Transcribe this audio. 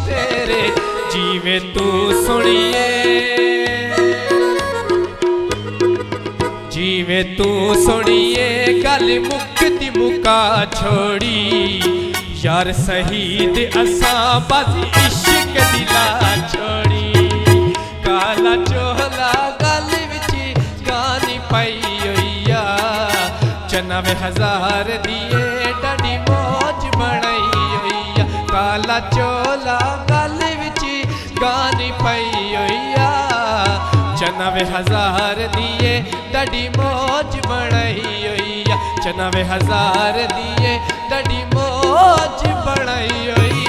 तेरे जीवे तू सुनिए जीवे तू सुनिए गल मुक्ति मुका छोड़ी यार शहीद असा बस इश्क दिला छोड़ी काला चोला गल विच गानी पाई होइया 90,000 दिए डडी मौज बनाई होइया काला चोला गल विच गानी पाई होइया 90,000 दिए डडी मौज बनाई होइया 90,000 दिए डडी मौज बनाई होइया।